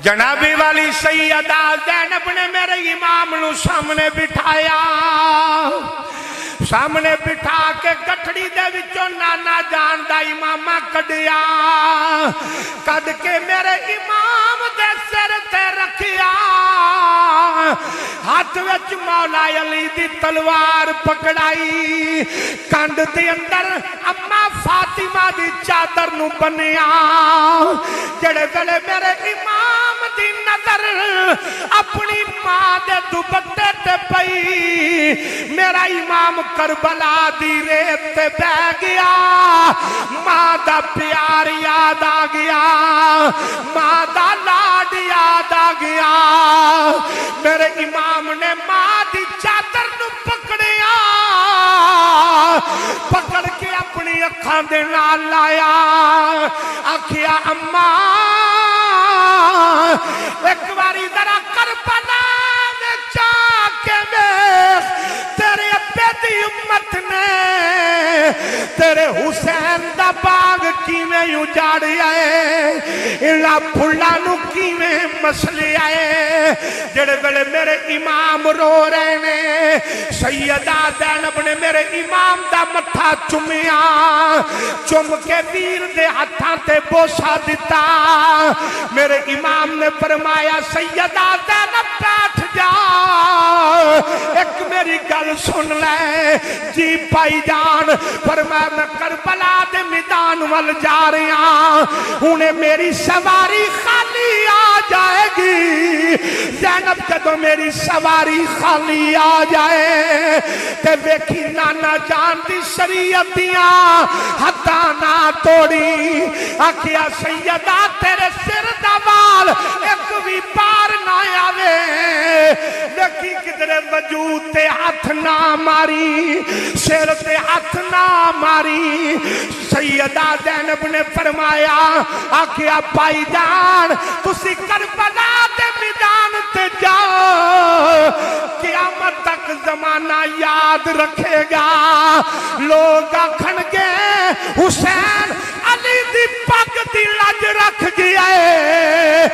جنابی والی سیدہ زینب نے میرے امام نو سامنے بٹھایا، سامنے بٹھا کے گٹھڑی دے وچوں نانا جان دا امامہ کڈیا، کڈ کے میرے امام دے سر تے رکھیا، ہاتھ وچ مولا علی دی تلوار پکڑائی، کنڈ دے اندر اما فاطمہ دی چادر نو بنیا، جڑے ویلے میرے امام دی نظر اپنی ماں دے دوپٹے تے پئی، میرا امام کربلا دی ریت تے بہ گیا، ماں دا پیار یاد آ گیا، ماں دا لاڈ یاد آ گیا، میرے امام نے ماں دی چادر نو پکڑیا، پکڑ کے اپنی اکھاں دے نال لایا، آکھیا اماں ایک باری ذرا کربلا میں جا کے ویکھ، تیرے ابے دی امت نے تیرے حسین دا باغ کیویں اجاڑیا ہے، انہاں پھلاں نو کیویں مسلیا ہے، جڑے ویلے میرے امام رو رہے نے، سیدہ زینب نے میرے امام دا متھا چومیا، چوم کے ویر دے ہتھاں تے بوسا دتا، میرے امام نے فرمایا سیدہ زینب بیٹھ جا، ایک میری گل سن لے جی پائی جان، فرمایا میں کربلا دے میدان وال جا رہا، انہیں میری سواری خالی آ جائے گی، زینب جدو میری سواری خالی آ جائے تے ویکھی نانا جان دی شریعتیاں ہتھاں نہ توڑی، آکھیا سیدہ تیرے سر دا وال ایک بھی پار نہ آوے، لیکن کدھرے وجود تے ہاتھ نہ ماری، سر تے ہاتھ نہ ماری، سیدہ زینب نے فرمایا، آکھیا پائی جان تسی کربلا دے میدان تے جاؤ، قیامت تک زمانہ یاد رکھے گا، لوگ آکھن گے حسین علی دی پگ دی لج رکھ گیا ہے،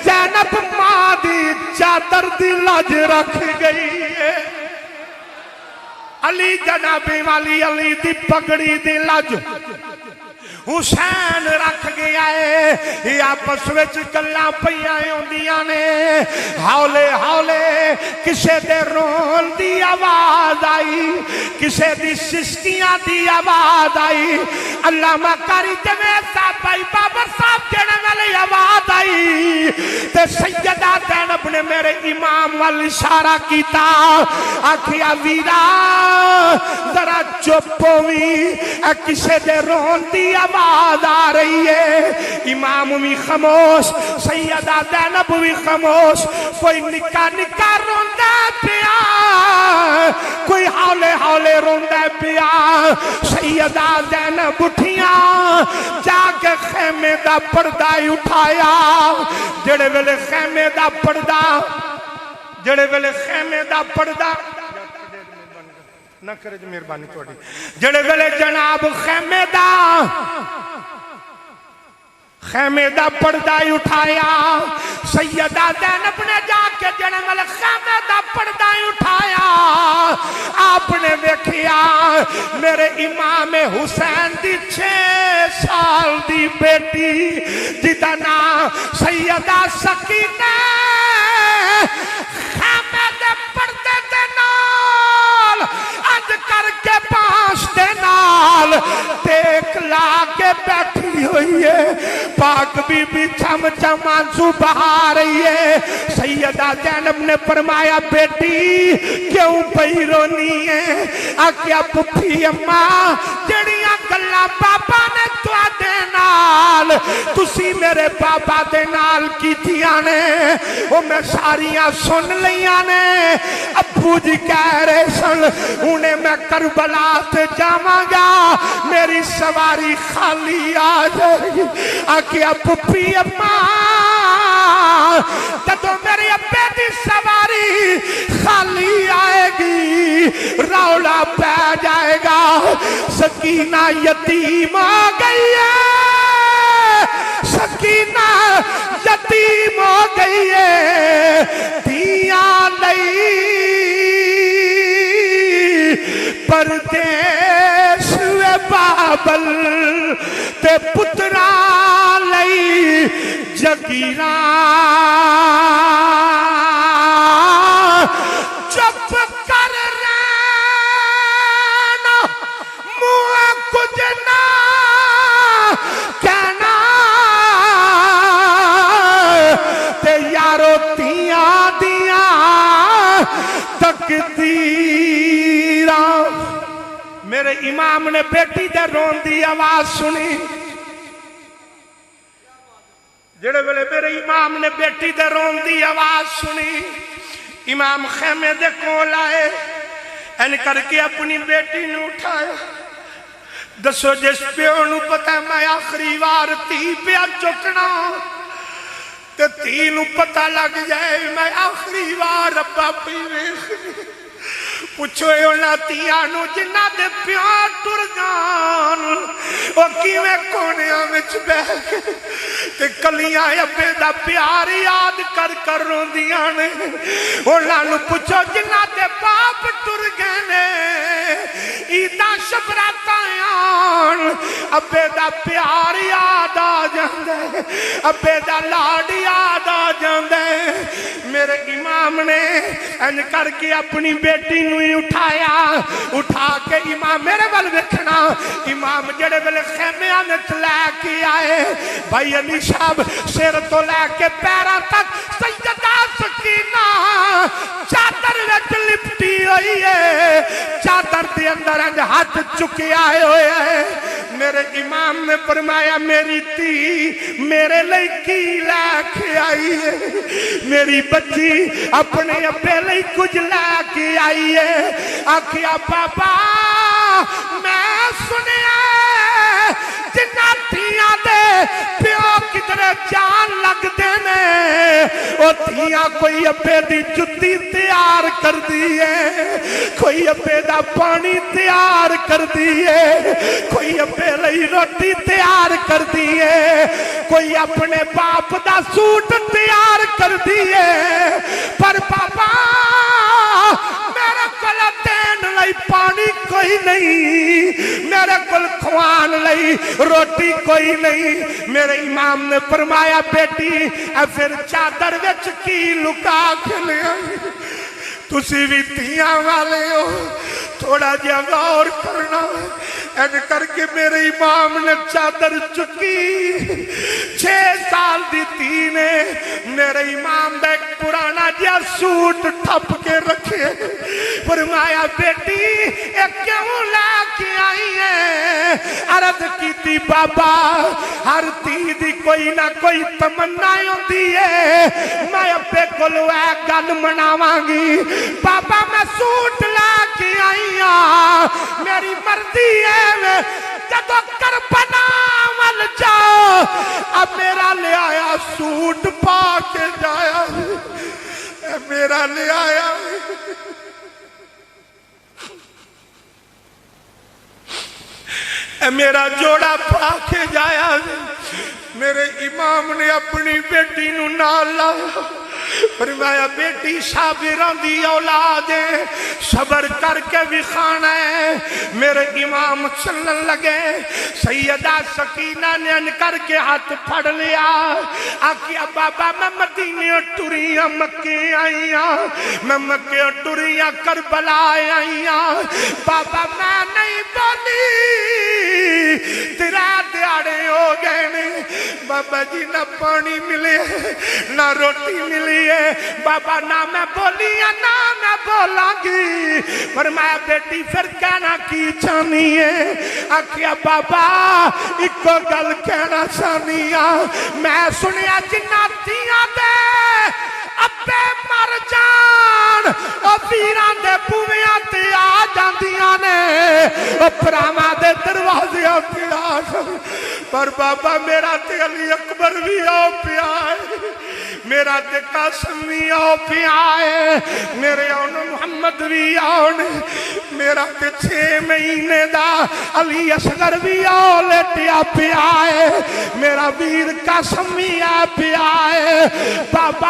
زینب ماں دی چادر دی لج رکھ گئی ہے، علی جنابی والی علی دی پگڑی دی لج حسین رکھ گیا ہے، یہ آپس وچ گلاں پیاں ہوندیاں نے، ہولے ہولے کسے دے رون دی آواز آئی، کسے دی سسکیاں دی آواز آئی، علامہ قاری جوید صاحب بھائی بابر صاحب جڑے والی آواز آئی، تے سیدہ زینب نے میرے امام وال اشارہ کیتا، آکھیا ویرا ذرا چپ ہوئی، کسے دے رون دی آواز آ رہی ہے، امام بھی خاموش، سیدہ زینب بھی خاموش، کوئی نکا نکا روندہ پیا، کوئی ہولے ہولے روندہ پیا، سیدہ زینب اٹھیاں، جا کے خیمے دا پردہ اٹھایا، جڑے ویلے خیمے دا پردہ، جڑے ویلے خیمے دا پردہ نہ کرے جو مہربانی توڑی، جڑے ویلے جناب خیمے دا پردہ اٹھایا، سیدہ زینب نے جا کے جڑے ویلے خیمے دا پردہ اٹھایا، آپ نے دیکھیا میرے امام حسین دی 6 سال دی بیٹی جدا نام سیدہ سکینہ خیمے دے پردے دے نال اج کر کے پاس دے نال ٹیک لا کے بیٹھی ہوئی ہے، پاک بی بی چم چم آنسو بہا رہی ہے، سیدہ زینب نے فرمایا بیٹی کیوں پئی رونی ہے، آکھیا پپھی اماں جڑیاں گلاں بابا نے تواڈے نال تسی میرے بابا دے نال کیتیاں نے او میں ساریاں سن لیاں نے، ابو جی کہہ رہے سن انہیں میں کربلا تے جاواں گا میری سواری خالی آ جائے گی، آکھیا پپھی اماں جدو میرے ابے دی سواری خالی آئے گی رولا پہ جائے گا، سکینہ یتیم آ گئی ہے، سکینہ یتیم ہو گئی جگیراں چپ کر رہنا منہ کچھ نہ کہنا تے یارو تیاں دیاں تقدیراں۔ میرے امام نے بیٹی دے رون دی آواز سنی، جڑے ویلے میرے امام نے بیٹی دے رون دی آواز سنی، امام خیمے دے کول آئے، این کر کے اپنی بیٹی نے اٹھایا۔ دسو جس پیو نو پتہ میں آخری وار تی پیا چکنا تے تی نو پتہ لگ جائے میں آخری وار ابا پی ویخ پوچھو اونا تیانو جنہ دے پیار ٹر جان او کیویں کونیاں وچ بیٹھ تے کلیاں ابے دا پیار یاد کر کر روندیاں نے۔ اونا نو پوچھو جنہ دے باپ ٹر گئے نے عیداں شبراتاں آن ابے دا پیار یاد آ جاندے ابے دا لاڈ یاد آ جاندے۔ میرے امام نے ان کر کے اپنی بیٹی نو اٹھایا، اٹھا کے امام میرے ول ویکھنا، امام جڑے ویلے خیمیاں وچ لے کے آئے بھائی علی صاحب سر تو لے کے پیراں تک سیدہ سکینہ چادر وچ لپٹی ہوئی ہے، چادر دے اندر ہاتھ چکے آئے ہوئے ہیں۔ میرے امام نے فرمایا میری تھی میرے لئی کی لے کے آئی ہے، میری بچی اپنے ابے لئی کچھ لے کے آئی ہے۔ آکھیا بابا میں سنیا جنہ تھیاں دے پیو کدرے جان لگ دینے او تھیاں کوئی ابے دی جتی تیار کر دیئے، کوئی ابے دا پانی تیار کر دیئے، کوئی ابے لئی روٹی تیار کر دیئے، کوئی اپنے باپ دا سوٹ تیار کر دیئے، پر بابا میرے کل دین لئی پانی کوئی نہیں، میرے کل کھوان لئی روٹی کوئی نہیں۔ میرے امام نے فرمایا بیٹی اے پھر چادر وچ کی لکا کے لے آئی، تسی بھی تیاں والے ہو تھوڑا جہا غور کرنا۔ این کر کے میرے امام نے چادر چکی، 6 سال دی تھی نے میرے امام دا ایک پرانا جہا سوٹ ٹھپ کے رکھے، فرمایا بیٹی ایک کیوں لے کے آئی ہے؟ عرض کی تھی بابا ہر تھی دی کوئی نہ کوئی تمنا ہوندی ہے، میں ابے کولو اے گل مناواں گی، بابا میں سوٹ لے کے آئی ہاں، میری مرضی ہے جدو کربلا ول جاؤ اب میرا لے آیا سوٹ پا کے جایا، میرا لے آیا میرا جوڑا پا کے جایا۔ میرے امام نے اپنی بیٹی نو نال لایا، فرمایا بیٹی صابراں دی اولاد ہے، صبر کر کے بھی کھانا ہے۔ میرے امام چلن لگے، سیدہ سکینہ نے ان کر کے ہاتھ پھڑ لیا، آکھیا بابا میں مدینے ٹریاں مکے آئیاں، میں مکے ٹریاں کربلا آئیاں، بابا میں نہیں بولی تیرا دیاڑے ہو گئے نے، بابا جی نہ پانی ملے نہ روٹی ملی ہے، بابا نہ میں بولی یا نہ میں بولاں گی، فرمایا بیٹی پھر کہنا کی چاہنی ہے؟ آکھیا بابا ایک گل کہنا چاہنی ہے، میں سنیا جناتیاں دے ابے مر جان او پیران دے بویاں تے آ جاندیاں نے، او پراواں دے دروازے تے آ جاندیاں، پر بابا میرا تے علی اکبر بھی آؤ پیا ہے، میرا تے قاسم بھی آؤ پیا ہے، میرے آن محمد بھی آؤ نے، میرا تے 6 مہینے دا علی اصغر بھی آؤ لیٹیا پیا ہے، میرا ویر قاسم بھی آ پیا ہے، بابا